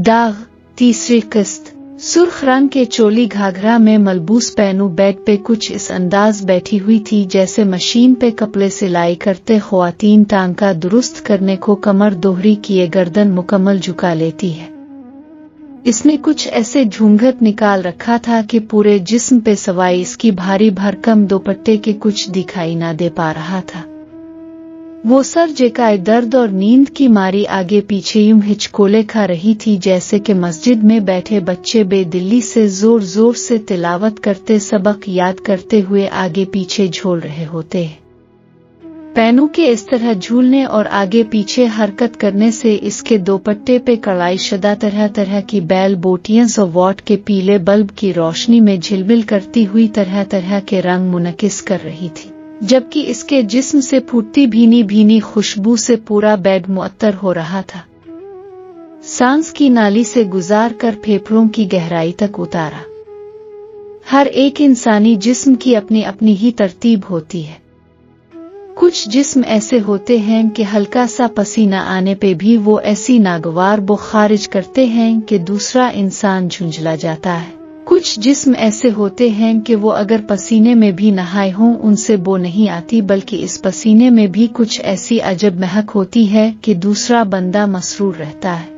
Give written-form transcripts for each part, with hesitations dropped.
दाग तीसरी किस्त। सुर्ख रंग के चोली घाघरा में मलबूस पैनू बेड पे कुछ इस अंदाज बैठी हुई थी जैसे मशीन पे कपड़े सिलाई करते ख्वातीन टांका दुरुस्त करने को कमर दोहरी किए गर्दन मुकम्मल झुका लेती है। इसने कुछ ऐसे घूंघट निकाल रखा था कि पूरे जिस्म पे सवाई इसकी भारी भरकम दोपट्टे के कुछ दिखाई ना दे पा रहा था। वो सर जेकाए दर्द और नींद की मारी आगे पीछे यूं हिचकोले खा रही थी जैसे कि मस्जिद में बैठे बच्चे बेदिली से जोर जोर से तिलावत करते सबक याद करते हुए आगे पीछे झूल रहे होते। पैनू के इस तरह झूलने और आगे पीछे हरकत करने से इसके दोपट्टे पे कढ़ाई शुदा तरह तरह की बैल बोटियां 100 वॉट के पीले बल्ब की रोशनी में झिलमिल करती हुई तरह तरह के रंग मुनकिस कर रही थी, जबकि इसके जिस्म से फूटती भीनी भीनी खुशबू से पूरा बेड मुअत्तर हो रहा था। सांस की नाली से गुजार कर फेफड़ों की गहराई तक उतारा। हर एक इंसानी जिस्म की अपनी अपनी ही तरतीब होती है। कुछ जिस्म ऐसे होते हैं कि हल्का सा पसीना आने पे भी वो ऐसी नागवार बो खारिज करते हैं कि दूसरा इंसान झुंझला जाता है। कुछ जिस्म ऐसे होते हैं कि वो अगर पसीने में भी नहाए हों उनसे बो नहीं आती, बल्कि इस पसीने में भी कुछ ऐसी अजब महक होती है कि दूसरा बंदा मसरूर रहता है।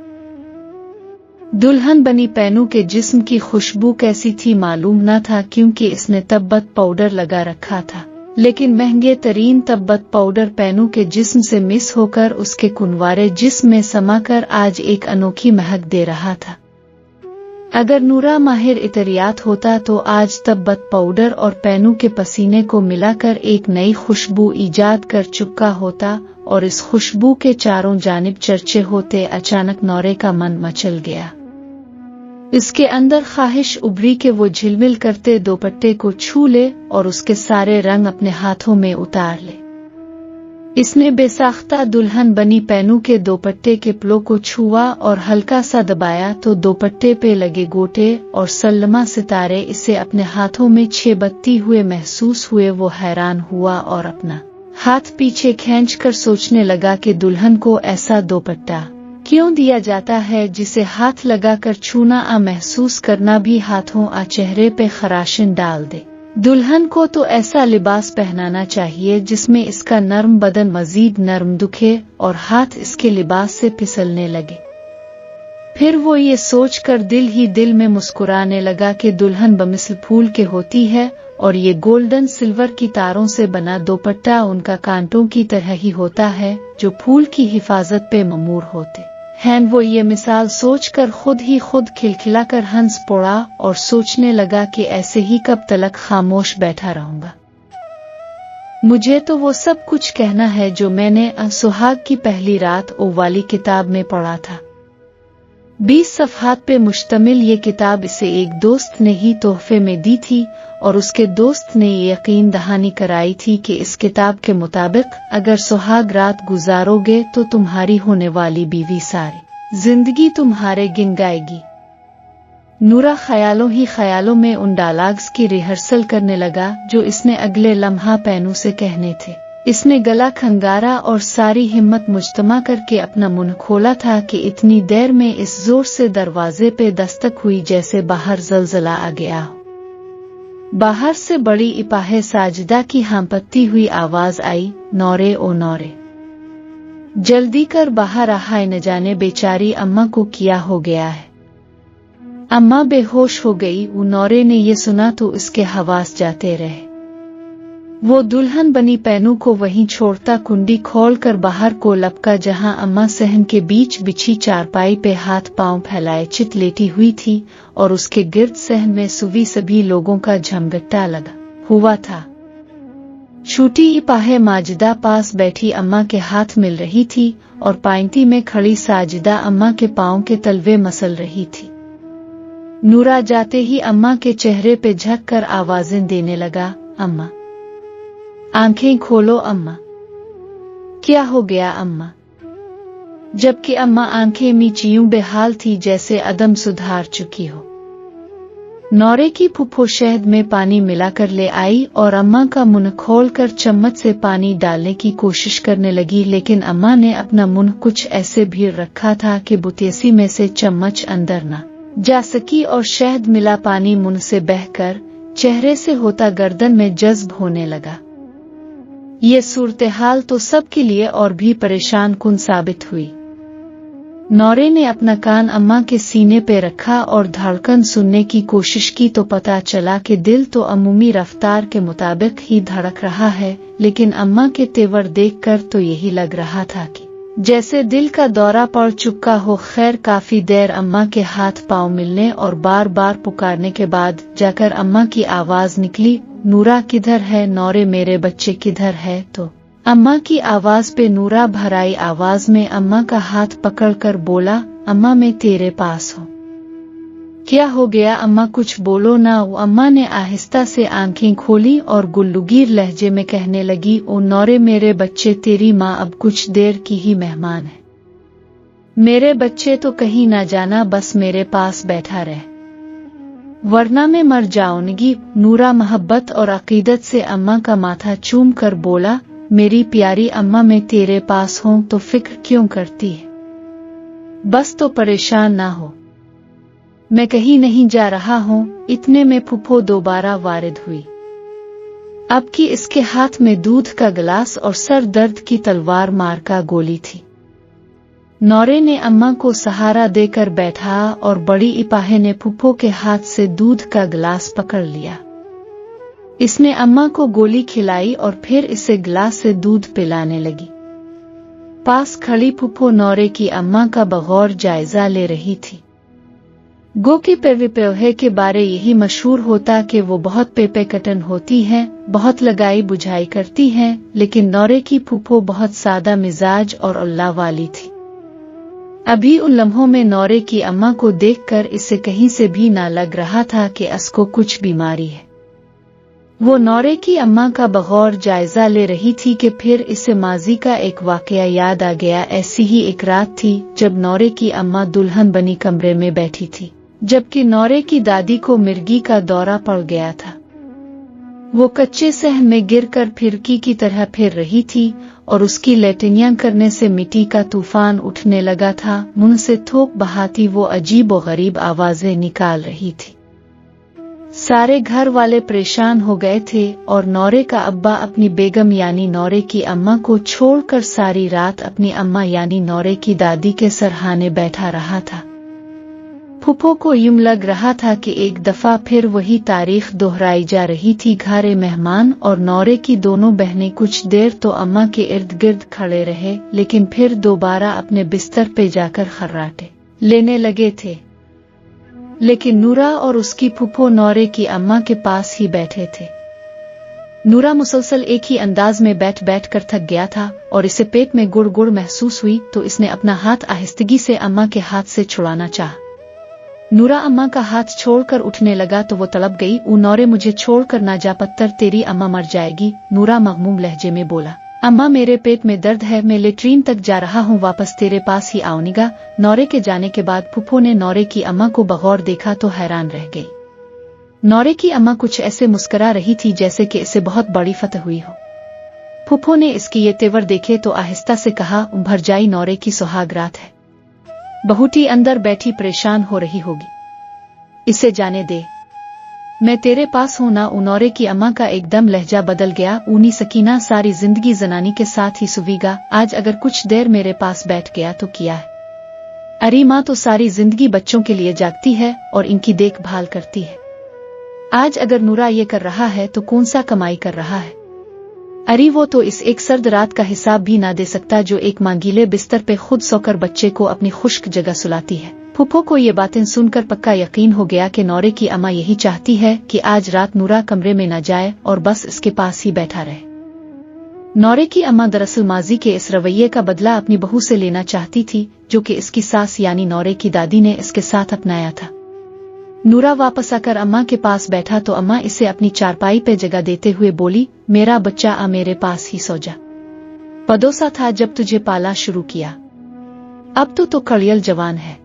दुल्हन बनी पैनू के जिस्म की खुशबू कैसी थी मालूम न था, क्योंकि इसने तब्बत पाउडर लगा रखा था, लेकिन महंगे तरीन तब्बत पाउडर पैनू के जिस्म से मिस होकर उसके कुनवारे जिस्म में समाकर आज एक अनोखी महक दे रहा था। अगर नूरा माहिर इतरियात होता तो आज तब्बत पाउडर और पैनू के पसीने को मिलाकर एक नई खुशबू ईजाद कर चुका होता और इस खुशबू के चारों जानिब चर्चे होते। अचानक नौरे का मन मचल गया। इसके अंदर ख्वाहिश उभरी कि वो झिलमिल करते दोपट्टे को छू ले और उसके सारे रंग अपने हाथों में उतार ले। इसने बेसाख्ता दुल्हन बनी पैनू के दोपट्टे के प्लो को छुआ और हल्का सा दबाया तो दोपट्टे पे लगे गोटे और सल्लमा सितारे इसे अपने हाथों में छेबत्ती हुए महसूस हुए। वो हैरान हुआ और अपना हाथ पीछे खींचकर सोचने लगा कि दुल्हन को ऐसा दोपट्टा क्यों दिया जाता है जिसे हाथ लगाकर छूना आ महसूस करना भी हाथों आ चेहरे पे खराशिन डाल दे। दुल्हन को तो ऐसा लिबास पहनाना चाहिए जिसमें इसका नर्म बदन मजीद नर्म दुखे और हाथ इसके लिबास से फिसलने लगे। फिर वो ये सोचकर दिल ही दिल में मुस्कुराने लगा कि दुल्हन बमिसल फूल के होती है और ये गोल्डन सिल्वर की तारों से बना दोपट्टा उनका कांटों की तरह ही होता है जो फूल की हिफाजत पे ममूर होते हैं। वो ये मिसाल सोचकर खुद ही खुद खिलखिलाकर हंस पड़ा और सोचने लगा कि ऐसे ही कब तलक खामोश बैठा रहूंगा। मुझे तो वो सब कुछ कहना है जो मैंने सुहाग की पहली रात ओ वाली किताब में पढ़ा था। 20 सफ़हात पे मुश्तमिल ये किताब इसे एक दोस्त ने ही तोहफे में दी थी और उसके दोस्त ने ये यकीन दहानी कराई थी कि इस किताब के मुताबिक अगर सुहाग रात गुजारोगे तो तुम्हारी होने वाली बीवी सारी जिंदगी तुम्हारे गिन गाएगी। नूरा ख्यालों ही ख्यालों में उन डायलॉग्स की रिहर्सल करने लगा जो इसने अगले लम्हा पैनू से कहने थे। इसने गला खंगारा और सारी हिम्मत मुजतमा करके अपना मुंह खोला था कि इतनी देर में इस जोर से दरवाजे पे दस्तक हुई जैसे बाहर जलजला आ गया। बाहर से बड़ी इपाहे साजिदा की हांपत्ती हुई आवाज आई, नौरे ओ नौरे, जल्दी कर बाहर आ, हाय न जाने बेचारी अम्मा को क्या हो गया है। अम्मा बेहोश हो गई। नौरे ने ये सुना तो इसके हवास जाते रहे। वो दुल्हन बनी पैनू को वहीं छोड़ता कुंडी खोलकर बाहर को लपका जहां अम्मा सहन के बीच बिछी चारपाई पे हाथ पांव फैलाए चित लेटी हुई थी और उसके गिर्द सहन में सुवी सभी लोगों का झमघट्टा लगा हुआ था। छोटी इपाहे माजिदा पास बैठी अम्मा के हाथ मिल रही थी और पाइंती में खड़ी साजिदा अम्मा के पांव के तलवे मसल रही थी। नूरा जाते ही अम्मा के चेहरे पे झक कर आवाजें देने लगा, अम्मा आंखें खोलो अम्मा, क्या हो गया अम्मा। जबकि अम्मा आंखें मीची यूं बेहाल थी जैसे अदम सुधार चुकी हो। नौरे की फूफो शहद में पानी मिलाकर ले आई और अम्मा का मुंह खोलकर चम्मच से पानी डालने की कोशिश करने लगी, लेकिन अम्मा ने अपना मुंह कुछ ऐसे भीड़ रखा था कि बुतेसी में से चम्मच अंदर न जा सकी और शहद मिला पानी मुंह से बहकर चेहरे से होता गर्दन में जज्ब होने लगा। ये सूरत-ए-हाल तो सबके लिए और भी परेशान कुन साबित हुई। नौरे ने अपना कान अम्मा के सीने पे रखा और धड़कन सुनने की कोशिश की तो पता चला कि दिल तो अमूमी रफ्तार के मुताबिक ही धड़क रहा है, लेकिन अम्मा के तेवर देखकर तो यही लग रहा था कि जैसे दिल का दौरा पड़ चुका हो। खैर काफी देर अम्मा के हाथ पांव मिलने और बार बार पुकारने के बाद जाकर अम्मा की आवाज निकली, नूरा किधर है? नौरे मेरे बच्चे किधर है? तो अम्मा की आवाज पे नूरा भराई आवाज में अम्मा का हाथ पकड़कर बोला, अम्मा मैं तेरे पास हूँ। क्या हो गया अम्मा, कुछ बोलो ना। अम्मा ने आहिस्ता से आंखें खोली और गुल्लुगीर लहजे में कहने लगी, ओ नौरे मेरे बच्चे, तेरी माँ अब कुछ देर की ही मेहमान है। मेरे बच्चे तो कहीं ना जाना, बस मेरे पास बैठा रहे, वरना मैं मर जाऊंगी। नूरा मोहब्बत और अकीदत से अम्मा का माथा चूम कर बोला, मेरी प्यारी अम्मा मैं तेरे पास हूँ तो फिक्र क्यों करती है? बस तो परेशान ना हो, मैं कहीं नहीं जा रहा हूँ। इतने में फूफो दोबारा वारिद हुई। अब की इसके हाथ में दूध का गिलास और सर दर्द की तलवार मार का गोली थी। नौरे ने अम्मा को सहारा देकर बैठा और बड़ी इपाहे ने फूफो के हाथ से दूध का गिलास पकड़ लिया। इसने अम्मा को गोली खिलाई और फिर इसे गिलास से दूध पिलाने लगी। पास खड़ी फूफो नौरे की अम्मा का बगौर जायजा ले रही थी। गो की पेवे के बारे यही मशहूर होता कि वो बहुत पेपे कटन होती हैं, बहुत लगाई बुझाई करती हैं, लेकिन नौरे की फूफो बहुत सादा मिजाज और अल्लाह वाली थी। अभी उन लम्हों में नौरे की अम्मा को देखकर इसे कहीं से भी ना लग रहा था कि इसको कुछ बीमारी है। वो नौरे की अम्मा का बगौर जायजा ले रही थी कि फिर इसे माजी का एक वाकया याद आ गया। ऐसी ही एक रात थी जब नौरे की अम्मा दुल्हन बनी कमरे में बैठी थी, जबकि नौरे की दादी को मिर्गी का दौरा पड़ गया था। वो कच्चे सहन में गिरकर फिरकी की तरह फिर रही थी और उसकी लेटनियां करने से मिट्टी का तूफान उठने लगा था। मुंह से थोक बहाती वो अजीब और गरीब आवाजें निकाल रही थी। सारे घर वाले परेशान हो गए थे और नौरे का अब्बा अपनी बेगम यानी नौरे की अम्मा को छोड़कर सारी रात अपनी अम्मा यानी नौरे की दादी के सरहाने बैठा रहा था। फूफो को यूं लग रहा था कि एक दफा फिर वही तारीख दोहराई जा रही थी। घरे मेहमान और नौरे की दोनों बहनें कुछ देर तो अम्मा के इर्द गिर्द खड़े रहे, लेकिन फिर दोबारा अपने बिस्तर पे जाकर खर्राटे लेने लगे थे। लेकिन नूरा और उसकी फूफो नौरे की अम्मा के पास ही बैठे थे। नूरा मुसलसल एक ही अंदाज में बैठ बैठ कर थक गया था और इसे पेट में गुड़ गुड़ महसूस हुई, तो इसने अपना हाथ आहिस्तगी से अम्मा के हाथ से छुड़ाना चाहा। नूरा अम्मा का हाथ छोड़कर उठने लगा तो वो तड़प गई, ओ नौरे मुझे छोड़कर ना जा पत्थर, तेरी अम्मा मर जाएगी। नूरा मगमूम लहजे में बोला, अम्मा मेरे पेट में दर्द है, मैं लेट्रीन तक जा रहा हूँ, वापस तेरे पास ही आऊंगा। नौरे के जाने के बाद फूफो ने नौरे की अम्मा को बगौर देखा तो हैरान रह गई। नौरे की अम्मा कुछ ऐसे मुस्करा रही थी जैसे कि इसे बहुत बड़ी फतह हुई हो। फूफो ने इसकी ये तेवर देखे तो आहिस्ता से कहा, भरजाई नौरे की सुहाग रात है, बहुटी अंदर बैठी परेशान हो रही होगी, इसे जाने दे, मैं तेरे पास हूं ना। नौरे की अम्मा का एकदम लहजा बदल गया। ऊनी सकीना सारी जिंदगी जनानी के साथ ही सुवीगा, आज अगर कुछ देर मेरे पास बैठ गया तो किया है। अरे माँ तो सारी जिंदगी बच्चों के लिए जागती है और इनकी देखभाल करती है, आज अगर नूरा ये कर रहा है तो कौन सा कमाई कर रहा है। अरे वो तो इस एक सर्द रात का हिसाब भी ना दे सकता जो एक मांगीले बिस्तर पे खुद सोकर बच्चे को अपनी खुश्क जगह सुलाती है। फूफो को ये बातें सुनकर पक्का यकीन हो गया कि नौरे की अम्मा यही चाहती है कि आज रात नूरा कमरे में न जाए और बस इसके पास ही बैठा रहे। नौरे की अम्मा दरअसल माजी के इस रवैये का बदला अपनी बहू से लेना चाहती थी, जो कि इसकी सास यानी नौरे की दादी ने इसके साथ अपनाया था। नूरा वापस आकर अम्मा के पास बैठा तो अम्मा इसे अपनी चारपाई पे जगह देते हुए बोली, मेरा बच्चा आ मेरे पास ही सो जा, पदोसा था जब तुझे पाला शुरू किया, अब तो कड़ियल जवान है,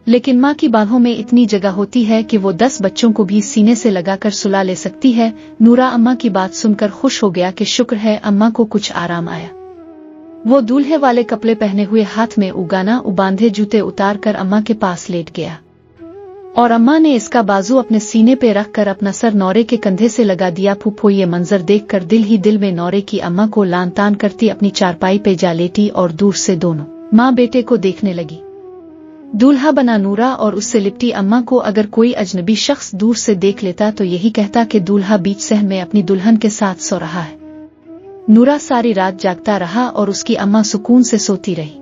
लेकिन माँ की बाहों में इतनी जगह होती है कि वो 10 बच्चों को भी सीने से लगाकर सुला ले सकती है। नूरा अम्मा की बात सुनकर खुश हो गया कि शुक्र है अम्मा को कुछ आराम आया। वो दूल्हे वाले कपड़े पहने हुए हाथ में उगाना बांधे जूते उतार कर अम्मा के पास लेट गया और अम्मा ने इसका बाजू अपने सीने पे रख कर अपना सर नौरे के कंधे से लगा दिया। फूफो ये मंजर देखकर दिल ही दिल में नौरे की अम्मा को लान तान करती अपनी चारपाई पे जा लेटी और दूर से दोनों माँ बेटे को देखने लगी। दूल्हा बना नूरा और उससे लिपटी अम्मा को अगर कोई अजनबी शख्स दूर से देख लेता तो यही कहता कि दूल्हा बीच सहन में अपनी दुल्हन के साथ सो रहा है। नूरा सारी रात जागता रहा और उसकी अम्मा सुकून से सोती रही।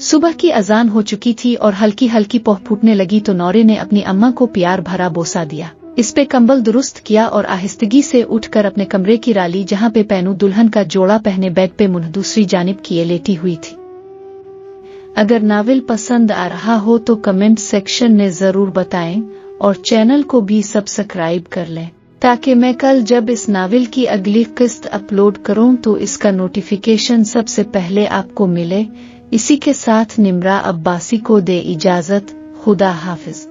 सुबह की अजान हो चुकी थी और हल्की हल्की पौह फूटने लगी तो नौरे ने अपनी अम्मा को प्यार भरा बोसा दिया। इस पे कंबल दुरुस्त किया और आहिस्तगी से उठकर अपने कमरे की राली जहां पे पैनू दुल्हन का जोड़ा पहने बेड पे मुंह दूसरी जानिब किए लेटी हुई थी। अगर नावल पसंद आ रहा हो तो कमेंट सेक्शन में जरूर बताएं और चैनल को भी सब्सक्राइब कर लें ताकि मैं कल जब इस नावल की अगली किस्त अपलोड करूं तो इसका नोटिफिकेशन सबसे पहले आपको मिले। इसी के साथ निम्रा अब्बासी को दे इजाजत। खुदा हाफिज।